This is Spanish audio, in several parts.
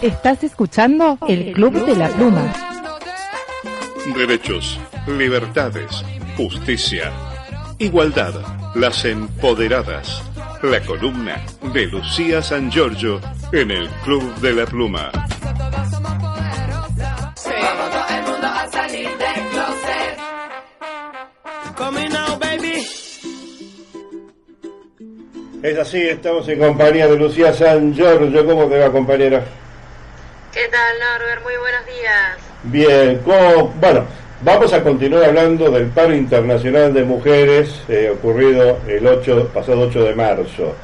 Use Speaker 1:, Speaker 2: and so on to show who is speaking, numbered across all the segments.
Speaker 1: Estás escuchando El Club de la Pluma.
Speaker 2: Derechos, libertades, justicia, igualdad, las empoderadas. La columna de Lucía San Giorgio en El Club de la Pluma.
Speaker 3: Es así, estamos en compañía de Lucía San Giorgio. ¿Cómo te va, compañera?
Speaker 4: ¿Qué tal, Norbert? Muy buenos días.
Speaker 3: Bien, bueno, vamos a continuar hablando del paro internacional de mujeres ocurrido el pasado 8 de marzo.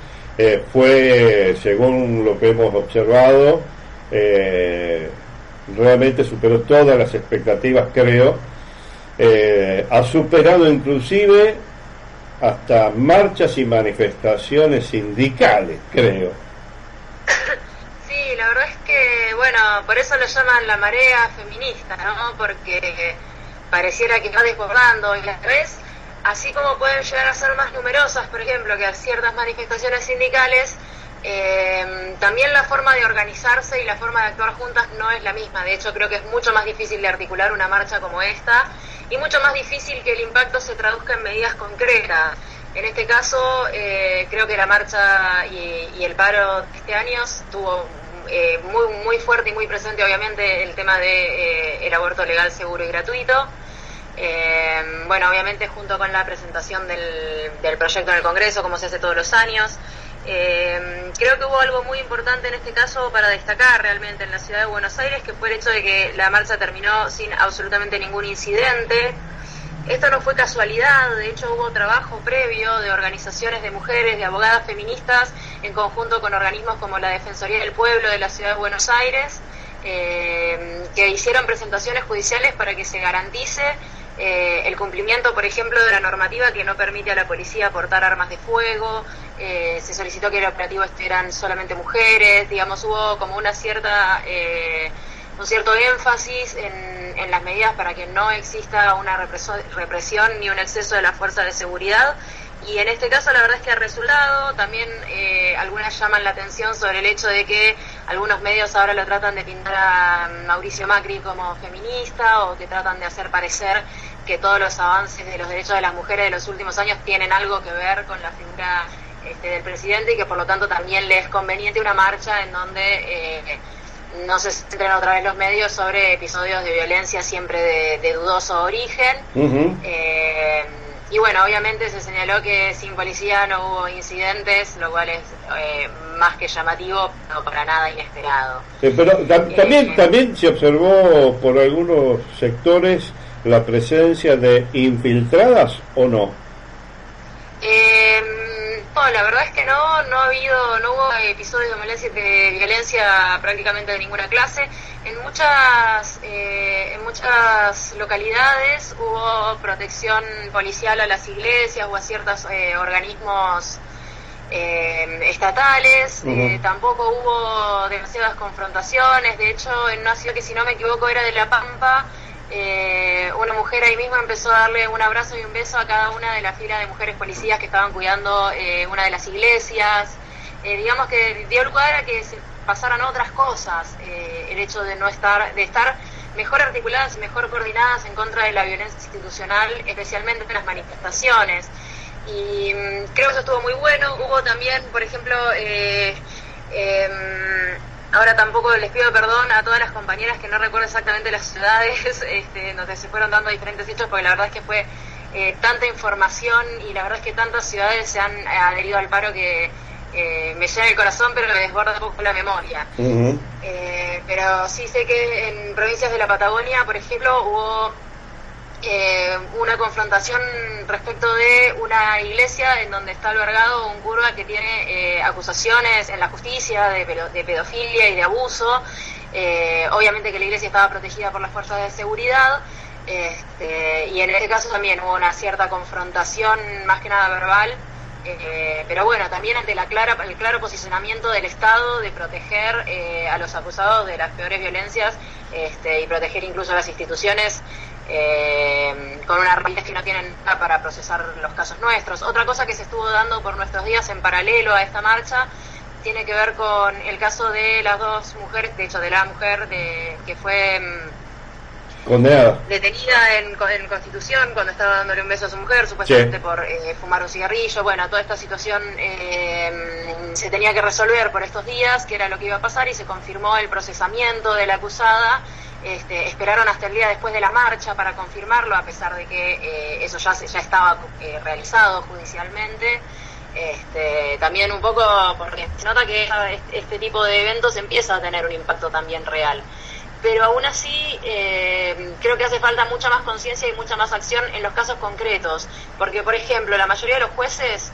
Speaker 3: Fue, según lo que hemos observado, realmente superó todas las expectativas, creo. Ha superado inclusive hasta marchas y manifestaciones sindicales, creo.
Speaker 4: Sí, la verdad es que, bueno, por eso lo llaman la marea feminista, ¿no? Porque pareciera que va desbordando y a la vez, así como pueden llegar a ser más numerosas, por ejemplo, que ciertas manifestaciones sindicales, también la forma de organizarse y la forma de actuar juntas no es la misma. De hecho, creo que es mucho más difícil de articular una marcha como esta y mucho más difícil que el impacto se traduzca en medidas concretas. En este caso, creo que la marcha y el paro de este año tuvo muy fuerte y muy presente, obviamente, el tema de el aborto legal, seguro y gratuito. Bueno, obviamente junto con la presentación del proyecto en el Congreso, como se hace todos los años. Creo que hubo algo muy importante en este caso para destacar realmente en la ciudad de Buenos Aires, que fue el hecho de que la marcha terminó sin absolutamente ningún incidente. Esto no fue casualidad, de hecho hubo trabajo previo de organizaciones de mujeres, de abogadas feministas, en conjunto con organismos como la Defensoría del Pueblo de la ciudad de Buenos Aires, que hicieron presentaciones judiciales para que se garantice el cumplimiento, por ejemplo, de la normativa que no permite a la policía portar armas de fuego. Se solicitó que el operativo eran solamente mujeres, digamos, hubo como un cierto énfasis en las medidas para que no exista una represión ni un exceso de la fuerza de seguridad. Y en este caso la verdad es que ha resultado. También algunas llaman la atención sobre el hecho de que algunos medios ahora lo tratan de pintar a Mauricio Macri como feminista, o que tratan de hacer parecer que todos los avances de los derechos de las mujeres de los últimos años tienen algo que ver con la figura del presidente, y que por lo tanto también le es conveniente una marcha en donde no se centren otra vez los medios sobre episodios de violencia siempre de dudoso origen. Uh-huh. Y bueno, obviamente se señaló que sin policía no hubo incidentes, lo cual es más que llamativo, pero para nada inesperado.
Speaker 3: Pero también se observó por algunos sectores la presencia de infiltradas, ¿o no?
Speaker 4: No, la verdad es que no hubo episodios de violencia prácticamente de ninguna clase. En muchas localidades hubo protección policial a las iglesias o a ciertos organismos estatales. Uh-huh. Tampoco hubo demasiadas confrontaciones. De hecho, en una ciudad que, si no me equivoco, era de La Pampa, una mujer ahí mismo empezó a darle un abrazo y un beso a cada una de la fila de mujeres policías que estaban cuidando una de las iglesias. Digamos que dio lugar a que se pasaran otras cosas, el hecho de estar mejor articuladas y mejor coordinadas en contra de la violencia institucional, especialmente en las manifestaciones. Y creo que eso estuvo muy bueno. Hubo también, por ejemplo, ahora tampoco les pido perdón a todas las compañeras que no recuerdo exactamente las ciudades donde se fueron dando diferentes hechos, porque la verdad es que fue tanta información, y la verdad es que tantas ciudades se han adherido al paro que me llena el corazón, pero me desborda un poco la memoria. Uh-huh. Pero sí sé que en provincias de la Patagonia, por ejemplo, hubo una confrontación respecto de una iglesia en donde está albergado un cura que tiene acusaciones en la justicia de pedofilia y de abuso. Obviamente que la iglesia estaba protegida por las fuerzas de seguridad, y en este caso también hubo una cierta confrontación, más que nada verbal. Pero bueno, también ante el claro posicionamiento del Estado de proteger a los acusados de las peores violencias, y proteger incluso a las instituciones con una rapidez que no tienen nada para procesar los casos nuestros. Otra cosa que se estuvo dando por nuestros días en paralelo a esta marcha tiene que ver con el caso de las dos mujeres, de hecho de la mujer que fue
Speaker 3: condenada,
Speaker 4: detenida en Constitución cuando estaba dándole un beso a su mujer, supuestamente por fumar un cigarrillo. Bueno, toda esta situación se tenía que resolver por estos días, que era lo que iba a pasar, y se confirmó el procesamiento de la acusada. Esperaron hasta el día después de la marcha para confirmarlo, a pesar de que eso ya estaba realizado judicialmente. También un poco porque se nota que este tipo de eventos empieza a tener un impacto también real. Pero aún así creo que hace falta mucha más conciencia y mucha más acción en los casos concretos, porque por ejemplo la mayoría de los jueces,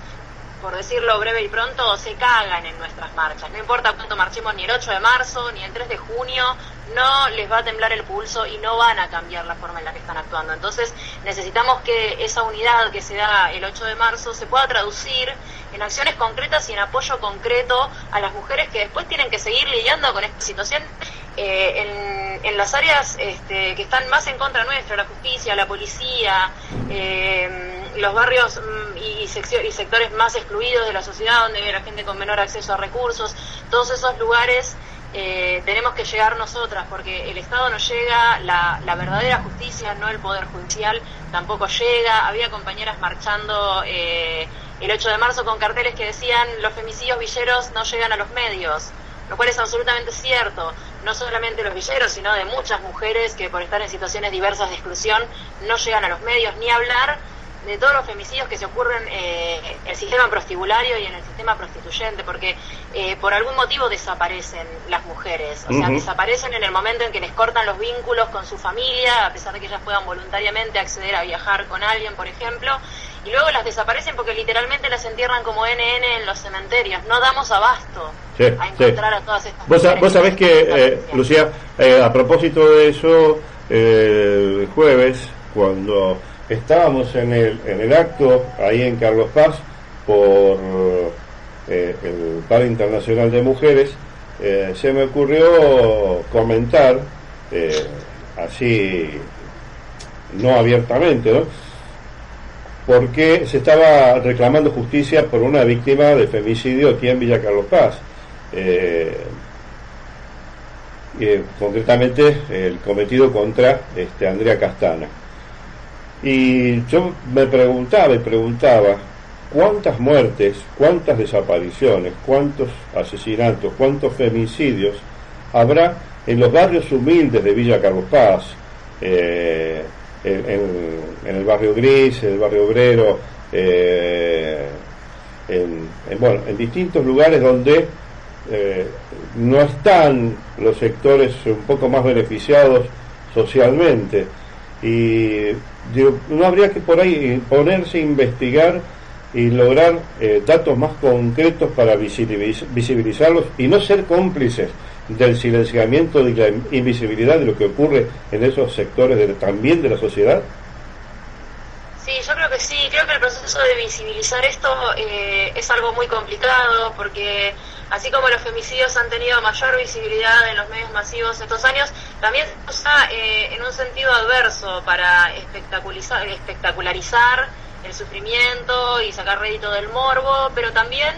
Speaker 4: por decirlo breve y pronto, se cagan en nuestras marchas. No importa cuánto marchemos, ni el 8 de marzo, ni el 3 de junio, no les va a temblar el pulso y no van a cambiar la forma en la que están actuando. Entonces necesitamos que esa unidad que se da el 8 de marzo se pueda traducir en acciones concretas y en apoyo concreto a las mujeres que después tienen que seguir lidiando con esta situación en las áreas que están más en contra nuestra, la justicia, la policía, los barrios y sectores más excluidos de la sociedad, donde vive la gente con menor acceso a recursos. Todos esos lugares tenemos que llegar nosotras, porque el Estado no llega, la verdadera justicia, no el Poder Judicial, tampoco llega. Había compañeras marchando el 8 de marzo con carteles que decían: los femicidios villeros no llegan a los medios, lo cual es absolutamente cierto. No solamente los villeros, sino de muchas mujeres que por estar en situaciones diversas de exclusión no llegan a los medios, ni hablar de todos los femicidios que se ocurren en el sistema prostibulario y en el sistema prostituyente, porque por algún motivo desaparecen las mujeres, o sea, desaparecen en el momento en que les cortan los vínculos con su familia, a pesar de que ellas puedan voluntariamente acceder a viajar con alguien, por ejemplo, y luego las desaparecen porque literalmente las entierran como NN en los cementerios. No damos abasto a encontrar a todas estas mujeres.
Speaker 3: Vos sabés que, Lucía, a propósito de eso, el jueves, cuando estábamos en el acto ahí en Carlos Paz por el Paro Internacional de Mujeres, se me ocurrió comentar, así no abiertamente, ¿no?, porque se estaba reclamando justicia por una víctima de femicidio aquí en Villa Carlos Paz, concretamente el cometido contra Andrea Castana. Y yo me preguntaba cuántas muertes, cuántas desapariciones, cuántos asesinatos, cuántos femicidios habrá en los barrios humildes de Villa Carlos Paz, en el barrio Gris, en el barrio Obrero, en distintos lugares donde no están los sectores un poco más beneficiados socialmente. Y digo, no habría que por ahí ponerse a investigar y lograr datos más concretos para visibilizarlos y no ser cómplices del silenciamiento y la invisibilidad de lo que ocurre en esos sectores también de la sociedad.
Speaker 4: Sí, yo creo que sí, creo que el proceso de visibilizar esto es algo muy complicado, porque así como los femicidios han tenido mayor visibilidad en los medios masivos estos años, también se usa en un sentido adverso para espectacularizar el sufrimiento y sacar rédito del morbo, pero también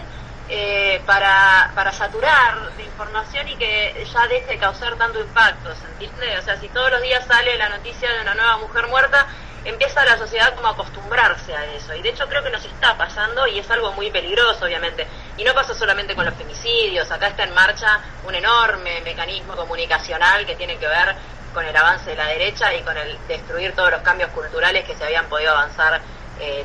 Speaker 4: para saturar de información y que ya deje de causar tanto impacto, ¿se entiende? O sea, si todos los días sale la noticia de una nueva mujer muerta, empieza la sociedad como a acostumbrarse a eso, y de hecho creo que nos está pasando, y es algo muy peligroso obviamente, y no pasa solamente con los femicidios. Acá está en marcha un enorme mecanismo comunicacional que tiene que ver con el avance de la derecha y con el destruir todos los cambios culturales que se habían podido avanzar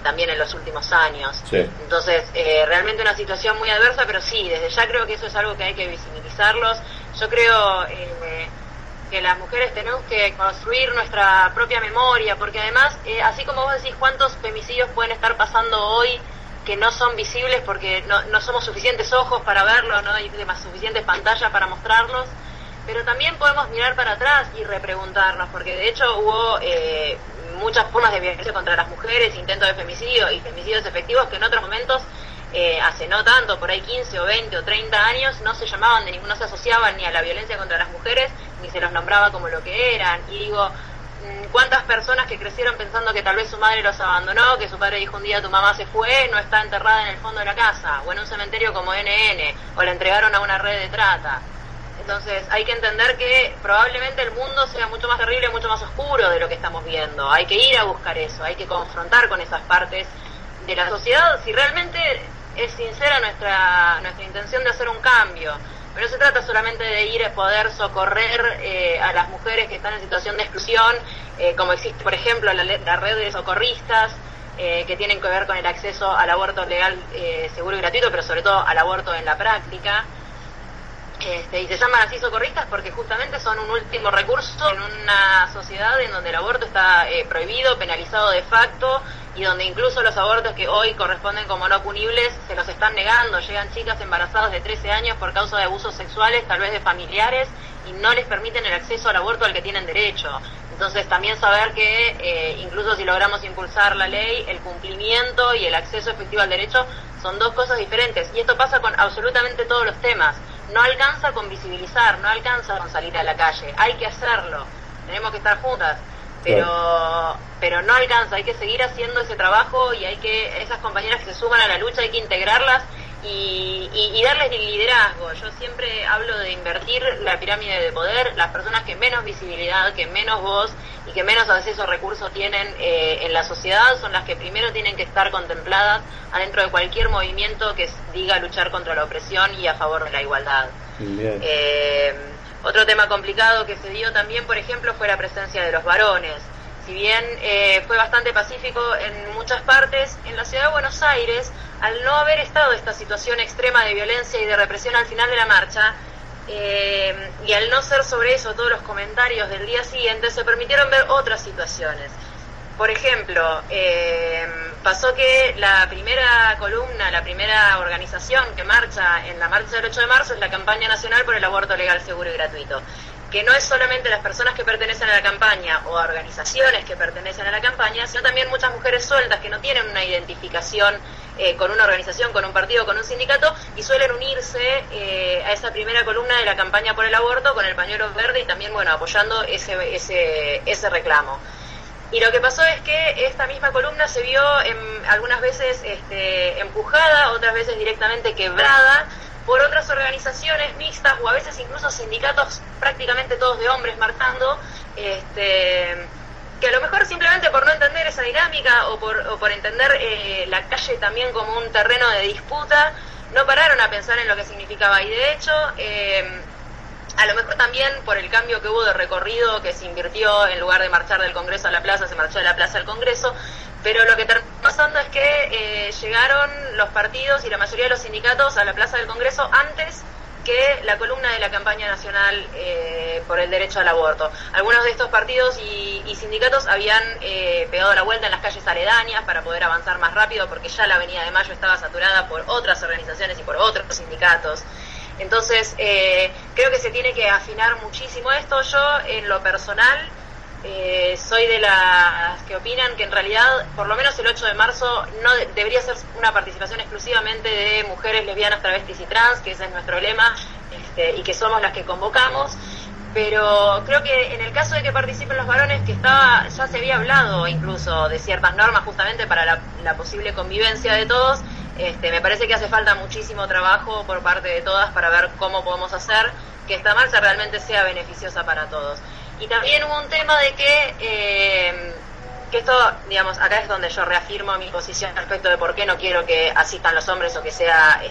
Speaker 4: también en los últimos años. Sí. Entonces, realmente una situación muy adversa, pero sí, desde ya creo que eso es algo que hay que visibilizarlos. Yo creo que las mujeres tenemos que construir nuestra propia memoria, porque además, así como vos decís, cuántos femicidios pueden estar pasando hoy que no son visibles porque no somos suficientes ojos para verlos, no hay suficientes pantallas para mostrarlos, pero también podemos mirar para atrás y repreguntarnos, porque de hecho hubo muchas formas de violencia contra las mujeres, intentos de femicidio y femicidios efectivos que en otros momentos, hace no tanto, por ahí 15 o 20 o 30 años, no se llamaban no se asociaban ni a la violencia contra las mujeres, ni se los nombraba como lo que eran. Y digo, cuántas personas que crecieron pensando que tal vez su madre los abandonó, que su padre dijo un día tu mamá se fue, no está enterrada en el fondo de la casa, o en un cementerio como NN, o la entregaron a una red de trata. Entonces hay que entender que probablemente el mundo sea mucho más terrible, mucho más oscuro de lo que estamos viendo. Hay que ir a buscar eso, hay que confrontar con esas partes de la sociedad si realmente es sincera nuestra intención de hacer un cambio. Pero no se trata solamente de ir a poder socorrer a las mujeres que están en situación de exclusión, como existe, por ejemplo, la red de socorristas, que tienen que ver con el acceso al aborto legal, seguro y gratuito, pero sobre todo al aborto en la práctica. Y se llaman así socorristas porque justamente son un último recurso en una sociedad en donde el aborto está prohibido, penalizado de facto, y donde incluso los abortos que hoy corresponden como no punibles se los están negando. Llegan chicas embarazadas de 13 años por causa de abusos sexuales, tal vez de familiares, y no les permiten el acceso al aborto al que tienen derecho. Entonces también saber que incluso si logramos impulsar la ley, el cumplimiento y el acceso efectivo al derecho son dos cosas diferentes, y esto pasa con absolutamente todos los temas. No alcanza con visibilizar, no alcanza con salir a la calle, hay que hacerlo, tenemos que estar juntas, pero no alcanza, hay que seguir haciendo ese trabajo, y esas compañeras que se suman a la lucha hay que integrarlas y darles liderazgo. Yo siempre hablo de invertir la pirámide de poder. Las personas que menos visibilidad, que menos voz y que menos acceso a recursos tienen en la sociedad son las que primero tienen que estar contempladas adentro de cualquier movimiento que diga luchar contra la opresión y a favor de la igualdad. Otro tema complicado que se dio también, por ejemplo, fue la presencia de los varones. Si bien fue bastante pacífico en muchas partes, en la ciudad de Buenos Aires, al no haber estado esta situación extrema de violencia y de represión al final de la marcha, y al no ser sobre eso todos los comentarios del día siguiente, se permitieron ver otras situaciones. Por ejemplo, pasó que la primera columna, la primera organización que marcha en la marcha del 8 de marzo es la Campaña Nacional por el Aborto Legal, Seguro y Gratuito, que no es solamente las personas que pertenecen a la campaña o a organizaciones que pertenecen a la campaña, sino también muchas mujeres sueltas que no tienen una identificación con una organización, con un partido, con un sindicato, y suelen unirse a esa primera columna de la campaña por el aborto con el pañuelo verde y también, bueno, apoyando ese reclamo. Y lo que pasó es que esta misma columna se vio algunas veces empujada, otras veces directamente quebrada por otras organizaciones mixtas o a veces incluso sindicatos prácticamente todos de hombres marchando, que a lo mejor simplemente por no entender esa dinámica o por entender la calle también como un terreno de disputa, no pararon a pensar en lo que significaba. Y de hecho, a lo mejor también por el cambio que hubo de recorrido, que se invirtió, en lugar de marchar del Congreso a la plaza, se marchó de la plaza al Congreso, pero lo que terminó pasando es que llegaron los partidos y la mayoría de los sindicatos a la plaza del Congreso antes que la columna de la campaña nacional por el derecho al aborto. Algunos de estos partidos y sindicatos habían pegado la vuelta en las calles aledañas para poder avanzar más rápido, porque ya la Avenida de Mayo estaba saturada por otras organizaciones y por otros sindicatos. Entonces, creo que se tiene que afinar muchísimo esto. Yo, en lo personal, soy de las que opinan que en realidad, por lo menos el 8 de marzo, no debería ser una participación exclusivamente de mujeres lesbianas, travestis y trans, que ese es nuestro lema, y que somos las que convocamos. Pero creo que en el caso de que participen los varones, que ya se había hablado incluso de ciertas normas justamente para la posible convivencia de todos, me parece que hace falta muchísimo trabajo por parte de todas para ver cómo podemos hacer que esta marcha realmente sea beneficiosa para todos. Y también hubo un tema de que esto, digamos, acá es donde yo reafirmo mi posición respecto de por qué no quiero que asistan los hombres o que sea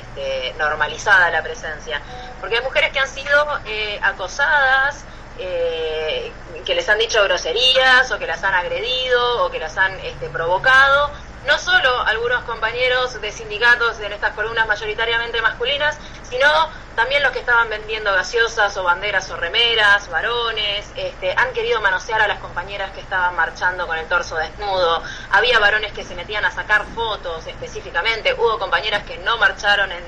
Speaker 4: normalizada la presencia. Porque hay mujeres que han sido acosadas, que les han dicho groserías o que las han agredido o que las han provocado. No solo algunos compañeros de sindicatos en estas columnas mayoritariamente masculinas, sino también los que estaban vendiendo gaseosas o banderas o remeras, varones, han querido manosear a las compañeras que estaban marchando con el torso desnudo. Había varones que se metían a sacar fotos específicamente. Hubo compañeras que no marcharon en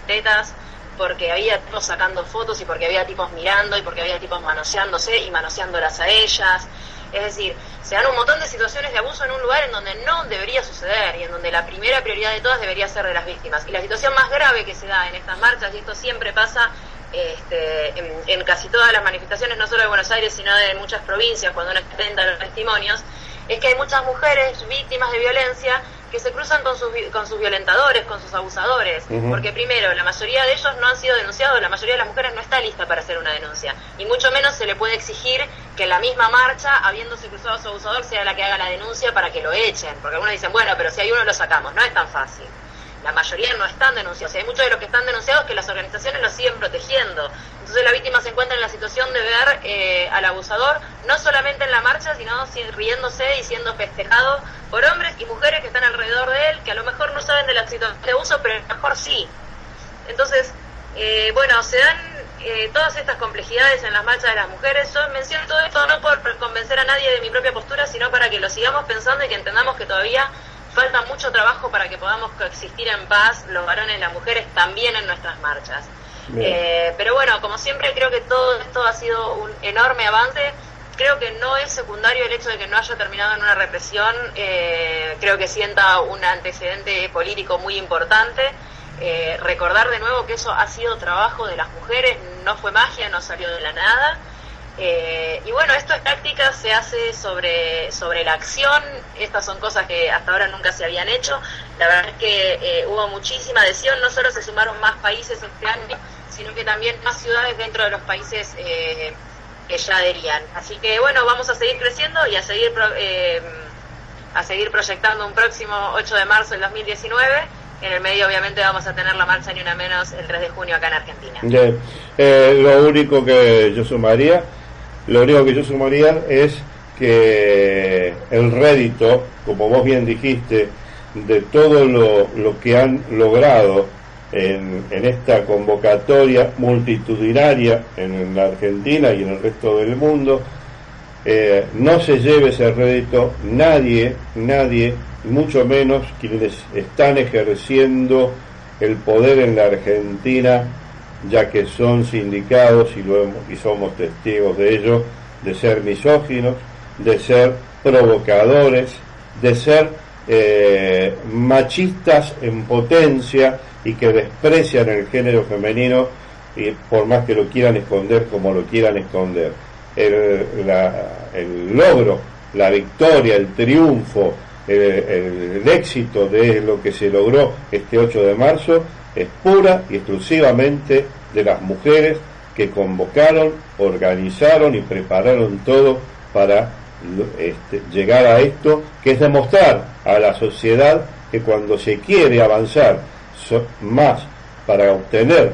Speaker 4: tetas porque había tipos sacando fotos y porque había tipos mirando y porque había tipos manoseándose y manoseándolas a ellas. Es decir, se dan un montón de situaciones de abuso en un lugar en donde no debería suceder y en donde la primera prioridad de todas debería ser de las víctimas. Y la situación más grave que se da en estas marchas, y esto siempre pasa en casi todas las manifestaciones, no solo de Buenos Aires, sino de muchas provincias, cuando uno cuenta los testimonios, es que hay muchas mujeres víctimas de violencia que se cruzan con sus violentadores, con sus abusadores, porque primero, la mayoría de ellos no han sido denunciados, la mayoría de las mujeres no está lista para hacer una denuncia, y mucho menos se le puede exigir que en la misma marcha, habiéndose cruzado a su abusador, sea la que haga la denuncia para que lo echen, porque algunos dicen, bueno, pero si hay uno lo sacamos, no es tan fácil. La mayoría no están denunciados, y hay muchos de los que están denunciados que las organizaciones los siguen protegiendo. Entonces la víctima se encuentra en la situación de ver al abusador no solamente en la marcha, sino riéndose y siendo festejado por hombres y mujeres que están alrededor de él, que a lo mejor no saben de la situación de abuso, pero a lo mejor sí. Entonces, bueno, se dan todas estas complejidades en las marchas de las mujeres. Yo menciono todo esto no por convencer a nadie de mi propia postura, sino para que lo sigamos pensando y que entendamos que todavía falta mucho trabajo para que podamos coexistir en paz los varones y las mujeres también en nuestras marchas. Pero bueno, como siempre creo que todo esto ha sido un enorme avance. Creo que no es secundario el hecho de que no haya terminado en una represión. Creo que sienta un antecedente político muy importante. Recordar de nuevo que eso ha sido trabajo de las mujeres, no fue magia, no salió de la nada. Y bueno, esto es táctica, se hace sobre la acción. Estas son cosas que hasta ahora nunca se habían hecho. La verdad es que hubo muchísima adhesión, no solo se sumaron más países este año, sino que también más ciudades dentro de los países que ya adherían. Así que bueno, vamos a seguir creciendo y a seguir proyectando un próximo 8 de marzo del 2019. En el medio obviamente vamos a tener la marcha Ni Una Menos el 3 de junio acá en Argentina.
Speaker 3: Lo único que yo sumaría es que el rédito, como vos bien dijiste, de todo lo que han logrado en esta convocatoria multitudinaria en la Argentina y en el resto del mundo, no se lleve ese rédito nadie, mucho menos quienes están ejerciendo el poder en la Argentina, ya que son sindicados y somos testigos de ello, de ser misóginos, de ser provocadores, de ser machistas en potencia y que desprecian el género femenino, y por más que lo quieran esconder como lo quieran esconder. El logro, la victoria, el triunfo, el éxito de lo que se logró este 8 de marzo es pura y exclusivamente de las mujeres que convocaron, organizaron y prepararon todo para llegar a esto, que es demostrar a la sociedad que cuando se quiere avanzar más para obtener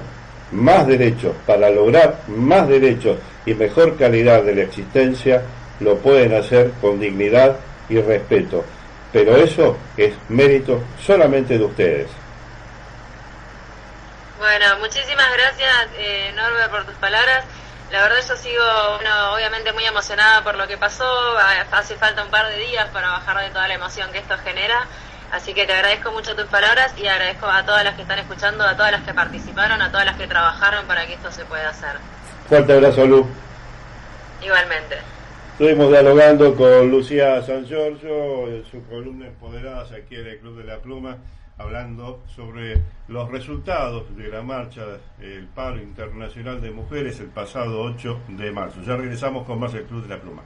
Speaker 3: más derechos, para lograr más derechos y mejor calidad de la existencia, lo pueden hacer con dignidad y respeto. Pero eso es mérito solamente de ustedes.
Speaker 4: Bueno, muchísimas gracias, Norbert, por tus palabras. La verdad yo sigo, obviamente muy emocionada por lo que pasó. Hace falta un par de días para bajar de toda la emoción que esto genera. Así que te agradezco mucho tus palabras y agradezco a todas las que están escuchando, a todas las que participaron, a todas las que trabajaron para que esto se pueda hacer.
Speaker 3: Fuerte abrazo, Lu.
Speaker 4: Igualmente.
Speaker 3: Estuvimos dialogando con Lucía San Giorgio en su columna Empoderadas aquí en el Club de la Pluma, hablando sobre los resultados de la marcha, el paro internacional de mujeres el pasado 8 de marzo. Ya regresamos con más del Club de la Pluma.